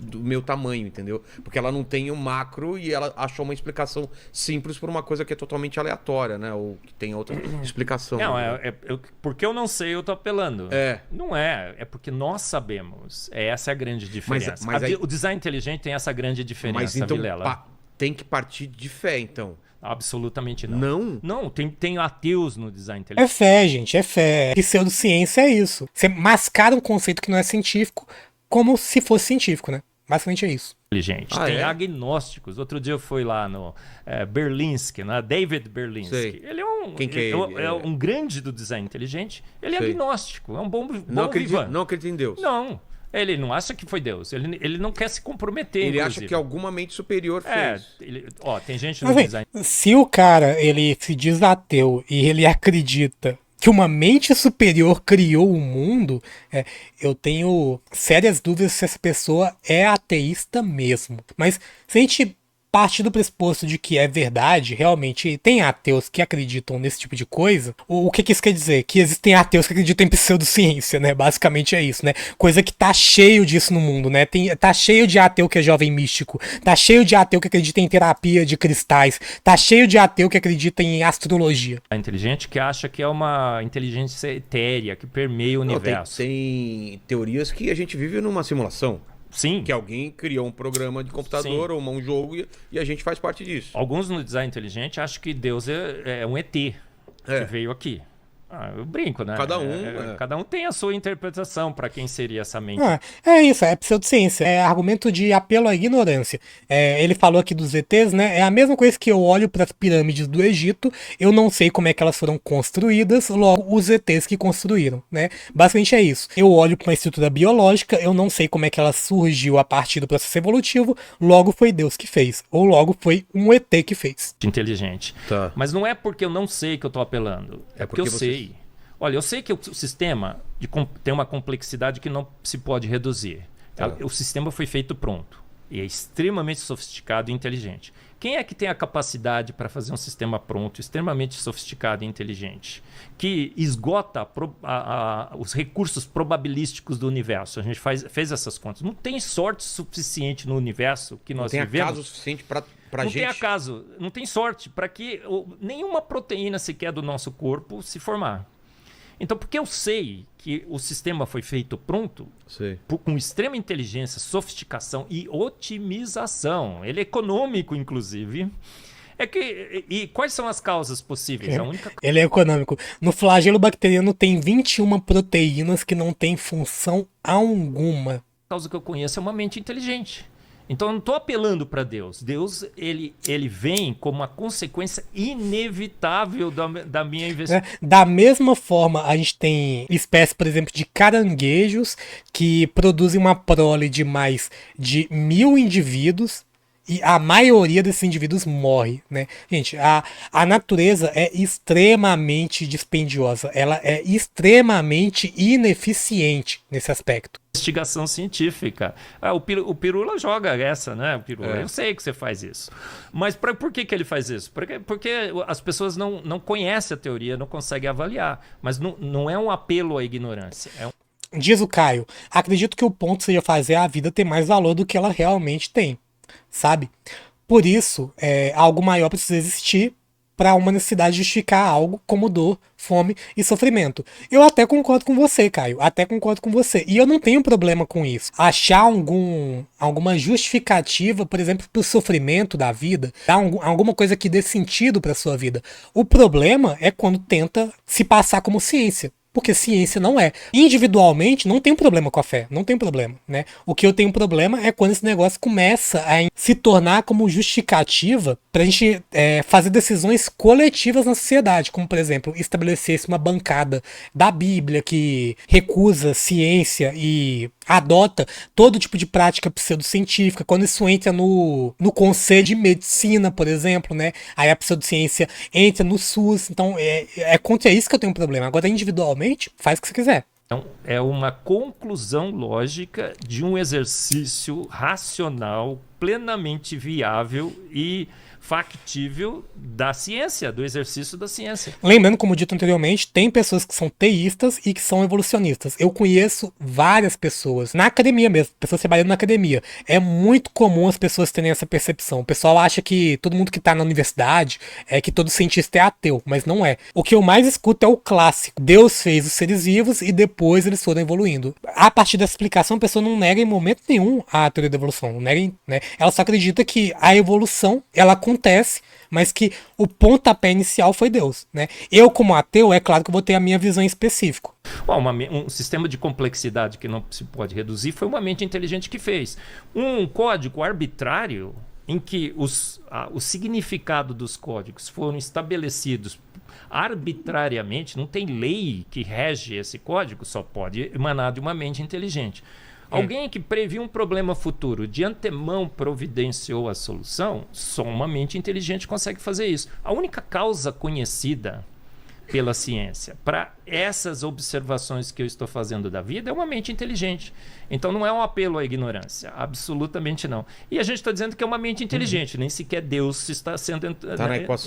do meu tamanho, entendeu? Porque ela não tem o macro e ela achou uma explicação simples por uma coisa que é totalmente aleatória, né? Ou que tem outra explicação. Não, porque eu não sei, eu tô apelando. É. Não é porque nós sabemos. Essa é a grande diferença. Mas aí- O design inteligente tem essa grande diferença, Mas então Vilela. tem que partir de fé, então. Absolutamente não. Não? Não, tem ateus no design É inteligente. fé, gente, é fé. Pseudociência é isso. Você mascara um conceito que não é científico como se fosse científico, né? Basicamente é isso. Inteligente. Ah, Tem é? agnósticos. Outro dia eu fui lá no Berlinski, né? David Berlinski. Sei. Ele é um, Quem que é ele- ele? é um grande do design inteligente. Ele é Sei. agnóstico. É um bom Não vivan. acredita em Deus. Não. Ele não acha que foi Deus. Ele não quer se comprometer, Ele acha inclusive. que alguma mente superior fez. Tem gente no Mas, design. se o cara, ele se diz ateu e ele acredita que uma mente superior criou o mundo, eu tenho sérias dúvidas se essa pessoa é ateísta mesmo. Mas se a gente parte do pressuposto de que é verdade, realmente tem ateus que acreditam nesse tipo de coisa, o que isso quer dizer? Que existem ateus que acreditam em pseudociência, né? Basicamente é isso, né? Coisa que tá cheio disso no mundo, né? Tá cheio de ateu que é jovem místico, tá cheio de ateu que acredita em terapia de cristais, tá cheio de ateu que acredita em astrologia. Inteligente que acha que é uma inteligência etérea que permeia o Não, universo. tem teorias que a gente vive numa simulação. Sim. Que alguém criou um programa de computador ou um jogo e a gente faz parte disso. Alguns no design inteligente acham que Deus é um ET que veio aqui. Eu brinco, né? Cada um tem a sua interpretação para quem seria essa mente. É isso, é pseudociência, é argumento de apelo à ignorância. Ele falou aqui dos ETs, né? É a mesma coisa que eu olho para as pirâmides do Egito, eu não sei como é que elas foram construídas, logo os ETs que construíram, né? Basicamente é isso. Eu olho para uma estrutura biológica, eu não sei como é que ela surgiu a partir do processo evolutivo, logo foi Deus que fez, ou logo foi um ET que fez. Inteligente. Tá. Mas não é porque eu não sei que eu tô apelando. É porque eu sei. Olha, eu sei que o sistema tem uma complexidade que não se pode reduzir. O sistema foi feito pronto. E é extremamente sofisticado e inteligente. Quem é que tem a capacidade para fazer um sistema pronto, extremamente sofisticado e inteligente? Que esgota os recursos probabilísticos do universo. A gente fez essas contas. Não tem sorte suficiente no universo que nós vivemos. Não tem acaso suficiente para Não gente. tem acaso, não tem sorte para que nenhuma proteína sequer do nosso corpo se formar. Então, porque eu sei que o sistema foi feito pronto, com extrema inteligência, sofisticação e otimização, ele é econômico, inclusive, e quais são as causas possíveis? A única Ele é econômico. No flagelo bacteriano tem 21 proteínas que não têm função alguma. causa que eu conheço é uma mente inteligente. Então eu não estou apelando para Deus. Deus, ele vem como uma consequência inevitável da minha investigação. Da mesma forma, a gente tem espécies, por exemplo, de caranguejos que produzem uma prole de mais de 1000 indivíduos E a maioria desses indivíduos morre, né? Gente, a natureza é extremamente dispendiosa. Ela é extremamente ineficiente nesse aspecto. Investigação científica. O Pirula joga essa, né? O Pirula, eu sei que você faz isso. Mas por que ele faz isso? Porque as pessoas não conhecem a teoria, não conseguem avaliar. Mas não é um apelo à ignorância. Diz o Caio, acredito que o ponto seja fazer a vida ter mais valor do que ela realmente tem, sabe? Por isso, algo maior precisa existir para uma necessidade justificar algo como dor, fome e sofrimento. Eu até concordo com você, Caio, até concordo com você. E eu não tenho problema com isso. Achar alguma justificativa, por exemplo, para o sofrimento da vida, dar alguma coisa que dê sentido para sua vida. O problema é quando tenta se passar como ciência. Porque ciência não é. Individualmente, não tem problema com a fé. Não tem problema, né? O que eu tenho problema é quando esse negócio começa a se tornar como justificativa pra gente fazer decisões coletivas na sociedade. Como, por exemplo, estabelecer-se uma bancada da Bíblia que recusa ciência e adota todo tipo de prática pseudocientífica. Quando isso entra no conselho de medicina, por exemplo, né? Aí a pseudociência entra no SUS. Então, é contra isso que eu tenho um problema. Agora, individualmente, faz o que você quiser. Então, é uma conclusão lógica de um exercício racional, plenamente viável e factível da ciência, do exercício da ciência. Lembrando, como dito anteriormente, tem pessoas que são teístas e que são evolucionistas. Eu conheço várias pessoas, na academia mesmo, pessoas trabalhando na academia. É muito comum as pessoas terem essa percepção. O pessoal acha que todo mundo que tá na universidade que todo cientista é ateu, mas não é. O que eu mais escuto é o clássico. Deus fez os seres vivos e depois eles foram evoluindo. A partir dessa explicação, a pessoa não nega em momento nenhum a teoria da evolução. Não nega, né? Ela só acredita que a evolução, ela acontece, mas que o pontapé inicial foi Deus, né? Eu, como ateu, é claro que eu vou ter a minha visão em específico. Bom, um sistema de complexidade que não se pode reduzir foi uma mente inteligente que fez. Um código arbitrário em que o significado dos códigos foram estabelecidos arbitrariamente, não tem lei que rege esse código, só pode emanar de uma mente inteligente. Alguém que previu um problema futuro, de antemão providenciou a solução, só uma mente inteligente consegue fazer isso. A única causa conhecida pela ciência para essas observações que eu estou fazendo da vida é uma mente inteligente. Então não é um apelo à ignorância, absolutamente não. E a gente está dizendo que é uma mente inteligente, nem sequer Deus está sendo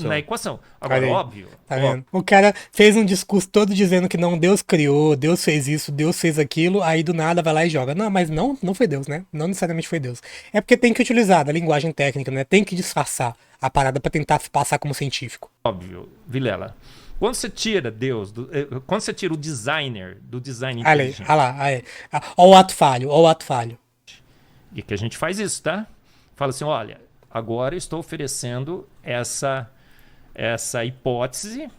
na equação. Agora, óbvio. Tá vendo? O cara fez um discurso todo dizendo que não, Deus criou, Deus fez isso, Deus fez aquilo, aí do nada vai lá e joga. Não, mas não foi Deus, né? Não necessariamente foi Deus. É porque tem que utilizar a linguagem técnica, né? Tem que disfarçar a parada para tentar passar como científico. Óbvio, Vilela. Quando você tira Deus, quando você tira o designer do design inteligente... Olha lá, ó o ato falho. E que a gente faz isso, tá? Fala assim, olha, agora eu estou oferecendo essa hipótese,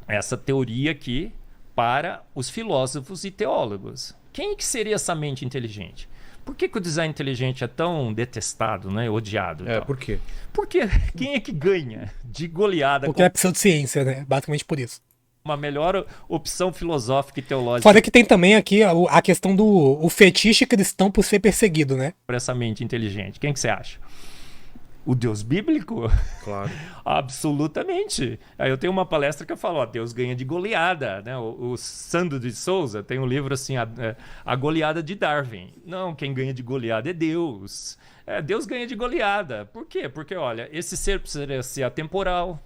essa teoria aqui para os filósofos e teólogos. Quem que seria essa mente inteligente? Por que o design inteligente é tão detestado, né? Odiado? Por quê? Porque quem é que ganha de goleada? Porque é pseudociência, né? Basicamente por isso. Uma melhor opção filosófica e teológica. Fora que tem também aqui a questão do fetiche cristão por ser perseguido, né? Por essa mente inteligente. Quem que você acha? O Deus bíblico? Claro. Absolutamente. Aí eu tenho uma palestra que eu falo, Deus ganha de goleada, né? O Sandro de Souza tem um livro assim, a goleada de Darwin. Não, quem ganha de goleada é Deus. Deus ganha de goleada. Por quê? Porque, olha, esse ser precisa ser atemporal,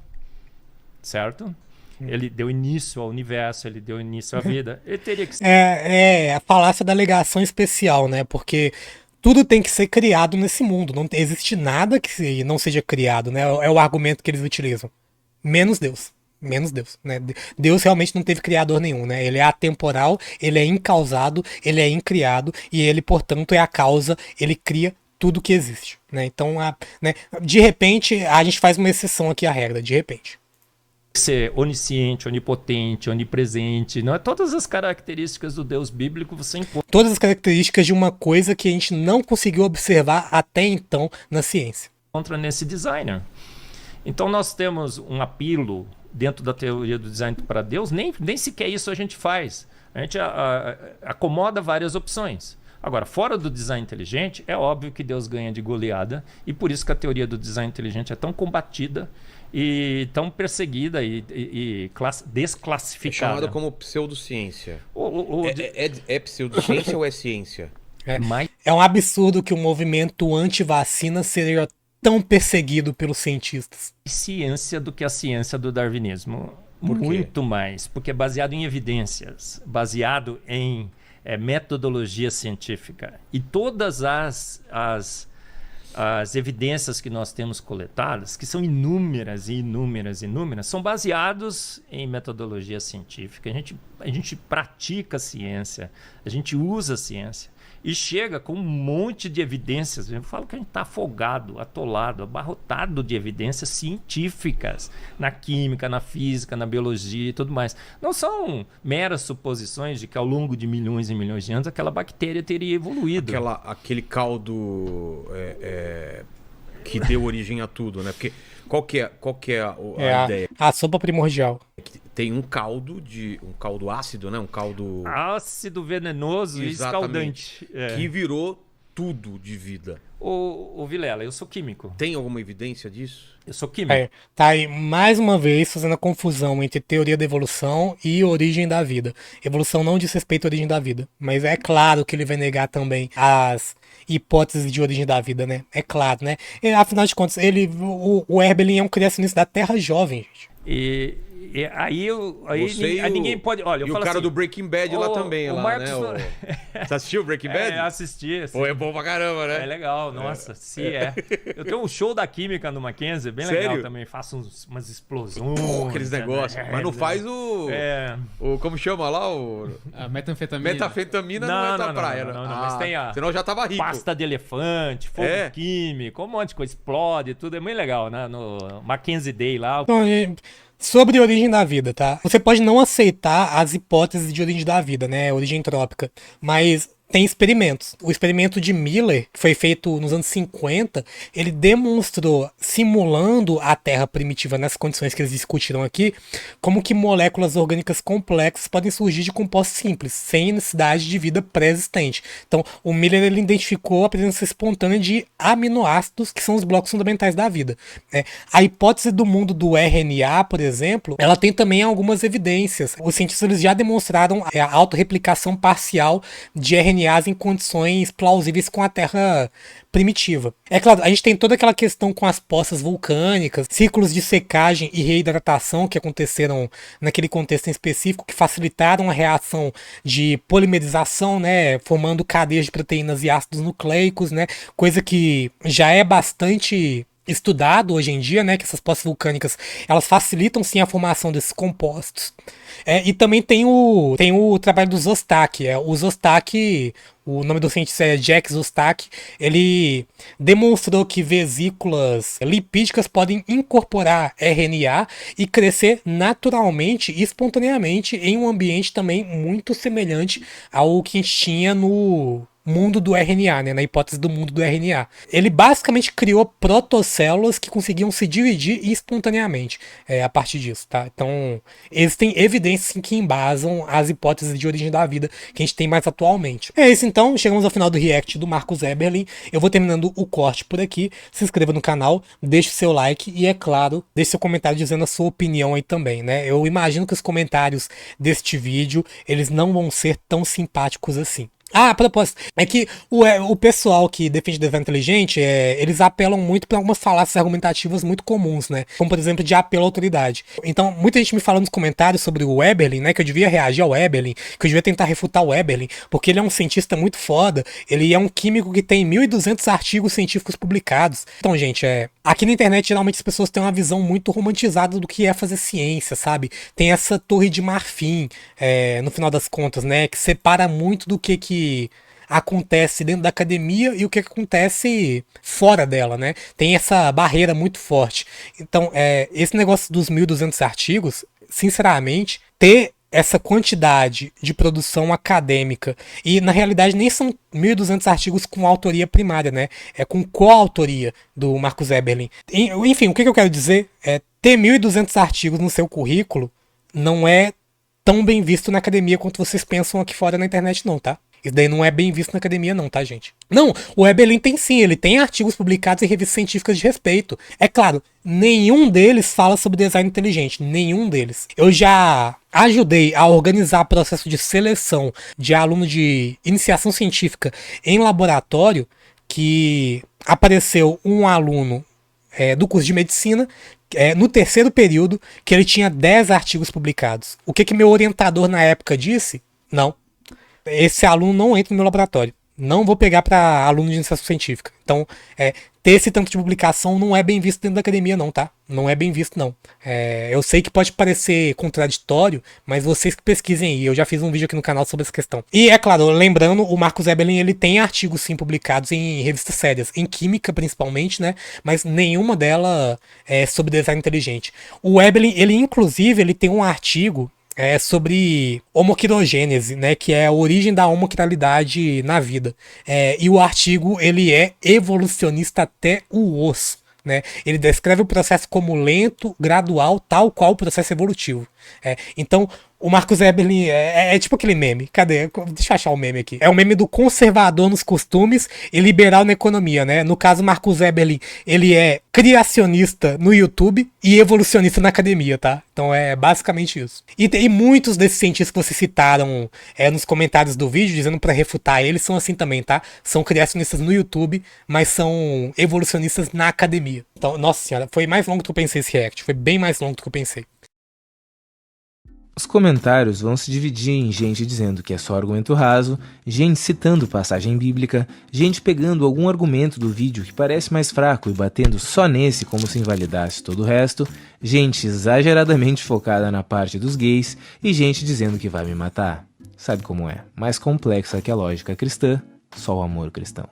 certo? Ele deu início ao universo, ele deu início à vida. Ele teria que ser... a falácia da alegação especial, né? Porque... tudo tem que ser criado nesse mundo. Não existe nada que não seja criado, né? É o argumento que eles utilizam. Menos Deus. Né? Deus realmente não teve criador nenhum, né? Ele é atemporal, ele é incausado, ele é incriado e ele, portanto, é a causa, ele cria tudo que existe, né? Então, né? De repente, a gente faz uma exceção aqui à regra, de repente. Ser onisciente, onipotente, onipresente, não é? Todas as características do Deus bíblico você encontra. Todas as características de uma coisa que a gente não conseguiu observar até então na ciência. Encontra nesse designer. Então nós temos um apelo dentro da teoria do design para Deus, nem sequer isso a gente faz. A gente acomoda várias opções. Agora, fora do design inteligente, é óbvio que Deus ganha de goleada, e por isso que a teoria do design inteligente é tão combatida e tão perseguida e desclassificada. É chamada como pseudociência. O- É pseudociência ou é ciência? Mas É um absurdo que o movimento anti-vacina seja tão perseguido pelos cientistas. ciência do que a ciência do darwinismo. Por quê? Muito mais, porque é baseado em evidências, baseado em metodologia científica. E todas as evidências que nós temos coletadas, que são inúmeras e inúmeras e inúmeras, são baseados em metodologia científica. A gente pratica a ciência, a gente usa a ciência e chega com um monte de evidências. Eu falo que a gente está afogado, atolado, abarrotado de evidências científicas na química, na física, na biologia e tudo mais. Não são meras suposições de que ao longo de milhões e milhões de anos aquela bactéria teria evoluído. Aquele caldo que deu origem a tudo, né? Porque qual que é a ideia? A sopa primordial. Tem um caldo ácido, né? Um caldo Ácido venenoso e Exatamente. escaldante. que virou tudo de vida. Ô Vilela, eu sou químico. Tem alguma evidência disso? Eu sou químico. Tá aí mais uma vez fazendo a confusão entre teoria da evolução e origem da vida. Evolução não diz respeito à origem da vida, mas é claro que ele vai negar também as hipóteses de origem da vida, né? É claro, né? E, afinal de contas, o Erbelin é um criacionista da Terra jovem, gente. E aí Você e ninguém pode. Olha, eu e o falo cara assim, do Breaking Bad lá também, o lá, Marcos né? Você assistiu o Breaking Bad? assisti. Pô, é bom pra caramba, né? É legal, nossa, se é. Eu tenho um show da química no Mackenzie, bem legal Sério? também. Faço umas explosões. Aqueles negócios. Mas não faz o como chama lá? A metanfetamina. Metanfetamina não é da praia, né? não, mas tem a senão já tava rico. pasta de elefante, fogo químico, um monte de coisa, explode, tudo é muito legal, né? No Mackenzie Day lá. Então, sobre a origem da vida, tá? Você pode não aceitar as hipóteses de origem da vida, né? Origem trópica. Mas tem experimentos. O experimento de Miller, que foi feito nos anos 50, ele demonstrou, simulando a Terra primitiva nas condições que eles discutiram aqui, como que moléculas orgânicas complexas podem surgir de compostos simples, sem necessidade de vida pré-existente. Então, o Miller ele identificou a presença espontânea de aminoácidos, que são os blocos fundamentais da vida. A hipótese do mundo do RNA, por exemplo, ela tem também algumas evidências. Os cientistas eles já demonstraram a autorreplicação parcial de RNAs em condições plausíveis com a Terra primitiva. É claro, a gente tem toda aquela questão com as poças vulcânicas, ciclos de secagem e reidratação que aconteceram naquele contexto em específico, que facilitaram a reação de polimerização, né, formando cadeias de proteínas e ácidos nucleicos, né, coisa que já é bastante estudado hoje em dia, né, que essas poças vulcânicas elas facilitam sim a formação desses compostos. E também tem o trabalho do Szostak. O Szostak, o nome do cientista é Jack Szostak, ele demonstrou que vesículas lipídicas podem incorporar RNA e crescer naturalmente e espontaneamente em um ambiente também muito semelhante ao que a gente tinha no mundo do RNA, né, na hipótese do mundo do RNA. Ele basicamente criou protocélulas que conseguiam se dividir espontaneamente a partir disso, tá? Então, existem evidências que embasam as hipóteses de origem da vida que a gente tem mais atualmente. É isso então, chegamos ao final do react do Marcus Eberlin. Eu vou terminando o corte por aqui. Se inscreva no canal, deixe seu like e, é claro, deixe seu comentário dizendo a sua opinião aí também, né? Eu imagino que os comentários deste vídeo, eles não vão ser tão simpáticos assim. A propósito, é que o pessoal que defende design inteligente, eles apelam muito para algumas falácias argumentativas muito comuns, né? Como, por exemplo, de apelo à autoridade. Então, muita gente me fala nos comentários sobre o Eberlin, né? Que eu devia reagir ao Eberlin, que eu devia tentar refutar o Eberlin, porque ele é um cientista muito foda, ele é um químico que tem 1.200 artigos científicos publicados. Então, gente, aqui na internet, geralmente as pessoas têm uma visão muito romantizada do que é fazer ciência, sabe? Tem essa torre de marfim, no final das contas, né? Que separa muito do que acontece dentro da academia e o que acontece fora dela, né? Tem essa barreira muito forte. Então, esse negócio dos 1.200 artigos, sinceramente, ter essa quantidade de produção acadêmica, e na realidade nem são 1.200 artigos com autoria primária, né? É com coautoria do Marcus Eberlin. Enfim, o que eu quero dizer é ter 1.200 artigos no seu currículo não é tão bem visto na academia quanto vocês pensam aqui fora na internet não, tá? Isso daí não é bem visto na academia não, tá, gente? Não, o Webelin tem sim, ele tem artigos publicados em revistas científicas de respeito. É claro, nenhum deles fala sobre design inteligente, nenhum deles. Eu já ajudei a organizar o processo de seleção de aluno de iniciação científica em laboratório, que apareceu um aluno do curso de medicina, no terceiro período, que ele tinha 10 artigos publicados. O que meu orientador na época disse? Não. Esse aluno não entra no meu laboratório. Não vou pegar para aluno de iniciação científica. Então, ter esse tanto de publicação não é bem visto dentro da academia, não, tá? Não é bem visto, não. Eu sei que pode parecer contraditório, mas vocês que pesquisem aí. Eu já fiz um vídeo aqui no canal sobre essa questão. E, é claro, lembrando, o Marcus Webelin, ele tem artigos, sim, publicados em revistas sérias. Em química, principalmente, né? Mas nenhuma delas é sobre design inteligente. O Webelin, ele, inclusive, ele tem um artigo sobre homoquirogênese, né, que é a origem da homoquiralidade na vida. E o artigo, ele é evolucionista até o osso, né? Ele descreve o processo como lento, gradual, tal qual o processo evolutivo. Então, o Marcus Webelin é tipo aquele meme. Cadê? Deixa eu achar o meme aqui. É o meme do conservador nos costumes e liberal na economia, né? No caso, o Marcus Webelin, ele é criacionista no YouTube e evolucionista na academia, tá? Então é basicamente isso. E muitos desses cientistas que vocês citaram nos comentários do vídeo, dizendo pra refutar eles, são assim também, tá? São criacionistas no YouTube, mas são evolucionistas na academia. Então, nossa senhora, foi mais longo do que eu pensei esse react. Foi bem mais longo do que eu pensei. Os comentários vão se dividir em gente dizendo que é só argumento raso, gente citando passagem bíblica, gente pegando algum argumento do vídeo que parece mais fraco e batendo só nesse como se invalidasse todo o resto, gente exageradamente focada na parte dos gays e gente dizendo que vai me matar. Sabe como é? Mais complexa que a lógica cristã, só o amor cristão.